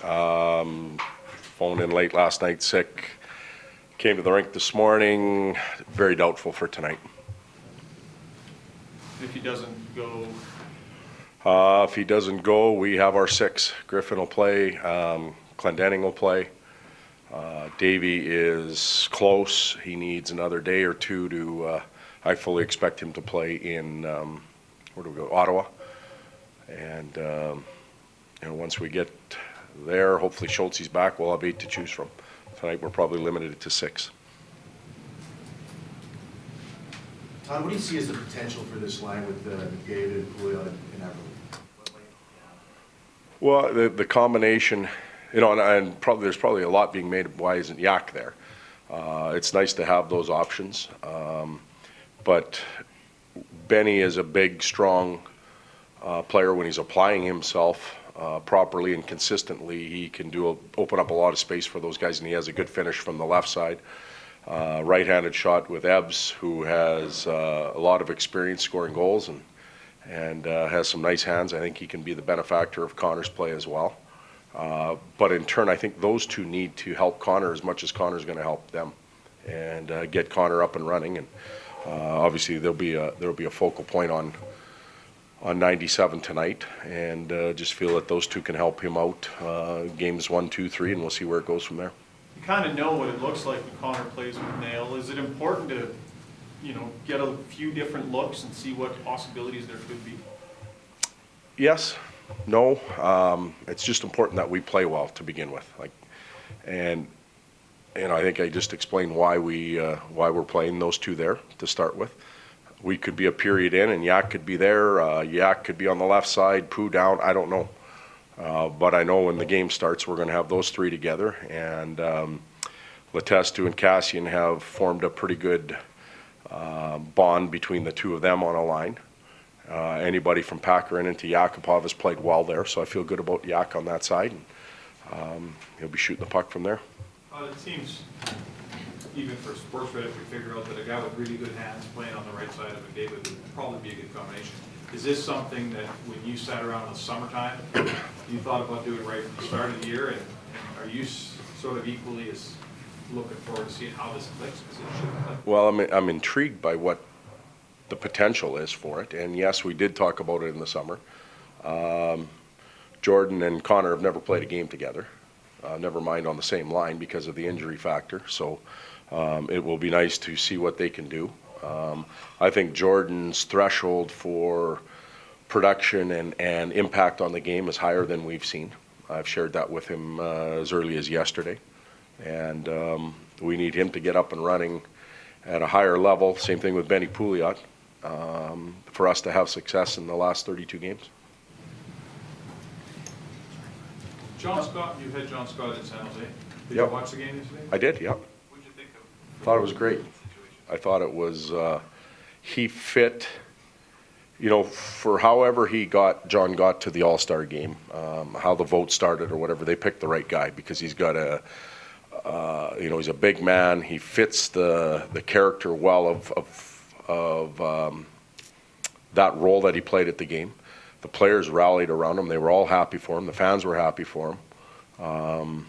Phoned in late last night, sick. Came to the rink this morning. Very doubtful for tonight. If he doesn't go? If he doesn't go, we have our 6. Griffin will play. Clendenning will play. Davey is close. He needs another day or two to. I fully expect him to play in where do we go? Ottawa. And once we get there, hopefully Schultze's back. We'll have 8 to choose from. Tonight we're probably limited to 6. Todd, what do you see as the potential for this line with David, Pouliot, and Everly? Well, the combination, and probably there's probably a lot being made of why isn't Yak there. It's nice to have those options, but Benny is a big, strong player when he's applying himself properly and consistently. He can open up a lot of space for those guys, and he has a good finish from the left side. Right-handed shot with Ebbs, who has a lot of experience scoring goals and has some nice hands. I think he can be the benefactor of Connor's play as well. But in turn, I think those two need to help Connor as much as Connor's going to help them, and get Connor up and running. And obviously there'll be a focal point on 97 tonight, and just feel that those two can help him out games 1, 2, 3, and we'll see where it goes from there. You kind of know what it looks like when Connor plays with Nail. Is it important to, get a few different looks and see what possibilities there could be? Yes, no. It's just important that we play well to begin with. And I think I just explained why we're playing those two there to start with. We could be a period in, and Yak could be there. Yak could be on the left side, Poo down. I don't know. But I know when the game starts, we're going to have those 3 together. And Letestu and Cassian have formed a pretty good bond between the two of them on a line. Anybody from Pakarin into Yakupov has played well there, so I feel good about Yak on that side. And he'll be shooting the puck from there. It seems, even for Sportsbet, if we figure out that a guy with really good hands playing on the right side of McDavid would probably be a good combination. Is this something that when you sat around in the summertime, you thought about doing right from the start of the year, and are you sort of equally as looking forward to seeing how this clicks? Because it should click. Well, I'm intrigued by what the potential is for it, and yes, we did talk about it in the summer. Jordan and Connor have never played a game together, never mind on the same line because of the injury factor, so it will be nice to see what they can do. I think Jordan's threshold for production and impact on the game is higher than we've seen. I've shared that with him as early as yesterday, and we need him to get up and running at a higher level. Same thing with Benny Pouliot, for us to have success in the last 32 games. John Scott, you had John Scott in San Jose. Did Yep. you watch the game yesterday? I did, yeah. What did you think of? Thought it was great. I thought it was, he fit, for however John got to the All-Star game, how the vote started or whatever, they picked the right guy because he's got he's a big man. He fits the character well of that role that he played at the game. The players rallied around him. They were all happy for him. The fans were happy for him.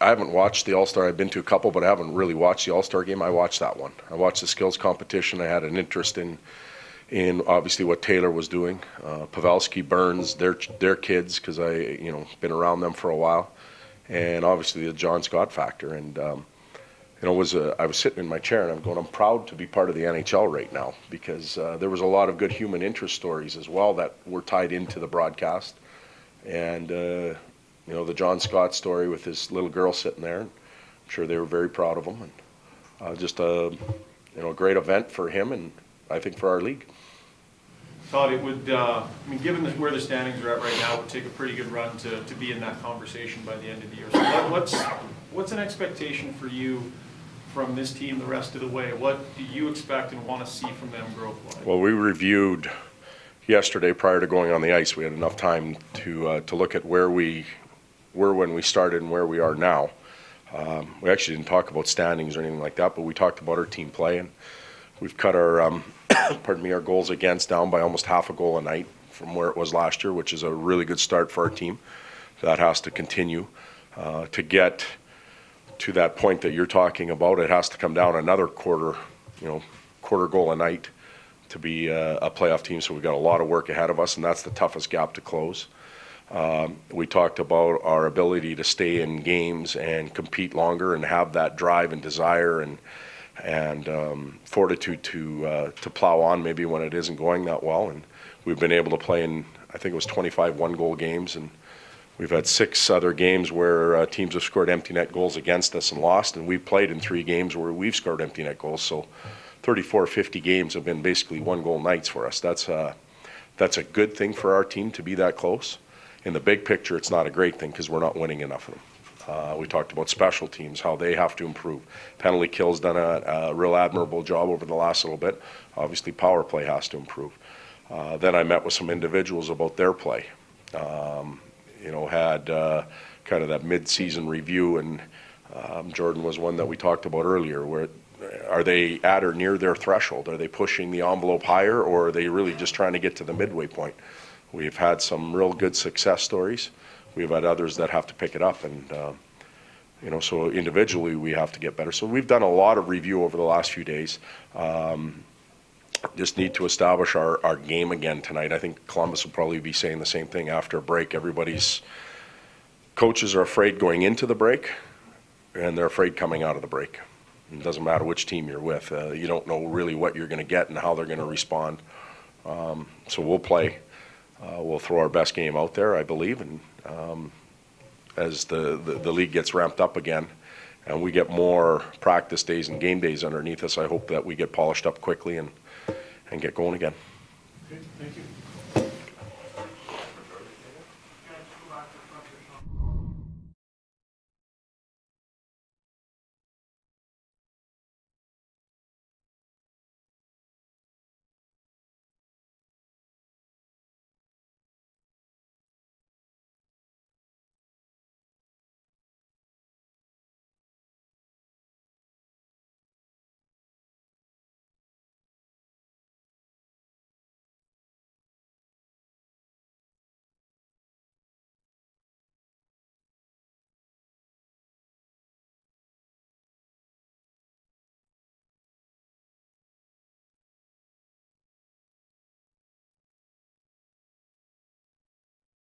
I haven't watched the All-Star. I've been to a couple, but I haven't really watched the All-Star game. I watched that one. I watched the skills competition. I had an interest in obviously what Taylor was doing. Pavelski, Burns, their kids, because I been around them for a while, and obviously the John Scott factor. And I was sitting in my chair and I'm proud to be part of the NHL right now because there was a lot of good human interest stories as well that were tied into the broadcast, and. The John Scott story with his little girl sitting there. I'm sure they were very proud of him, and just a great event for him, and I think for our league. Todd, it would, given where the standings are at right now, it would take a pretty good run to be in that conversation by the end of the year. So what's an expectation for you from this team the rest of the way? What do you expect and want to see from them growth-wise? Well, we reviewed yesterday prior to going on the ice. We had enough time to look at where we were when we started and where we are now. We actually didn't talk about standings or anything like that, but we talked about our team play, and we've cut our our goals against down by almost half a goal a night from where it was last year, which is a really good start for our team. That has to continue. To get to that point that you're talking about, it has to come down another quarter goal a night to be a playoff team. So we've got a lot of work ahead of us, and that's the toughest gap to close. We talked about our ability to stay in games and compete longer and have that drive and desire and fortitude to plow on maybe when it isn't going that well. And we've been able to play in, I think it was 25 one-goal games, and we've had 6 other games where teams have scored empty net goals against us and lost, and we've played in 3 games where we've scored empty net goals. So 34 or 50 games have been basically one-goal nights for us. That's a good thing for our team to be that close. In the big picture, it's not a great thing because we're not winning enough of them. We talked about special teams, how they have to improve. Penalty kill's done a real admirable job over the last little bit. Obviously, power play has to improve. Then I met with some individuals about their play. Had kind of that mid-season review, and Jordan was one that we talked about earlier, where are they at or near their threshold? Are they pushing the envelope higher, or are they really just trying to get to the midway point? We've had some real good success stories. We've had others that have to pick it up, and so individually we have to get better. So we've done a lot of review over the last few days. Just need to establish our game again tonight. I think Columbus will probably be saying the same thing after a break. Coaches are afraid going into the break, and they're afraid coming out of the break. It doesn't matter which team you're with. You don't know really what you're going to get and how they're going to respond. So we'll play. We'll throw our best game out there, I believe, and as the league gets ramped up again and we get more practice days and game days underneath us, I hope that we get polished up quickly and get going again. Okay, thank you.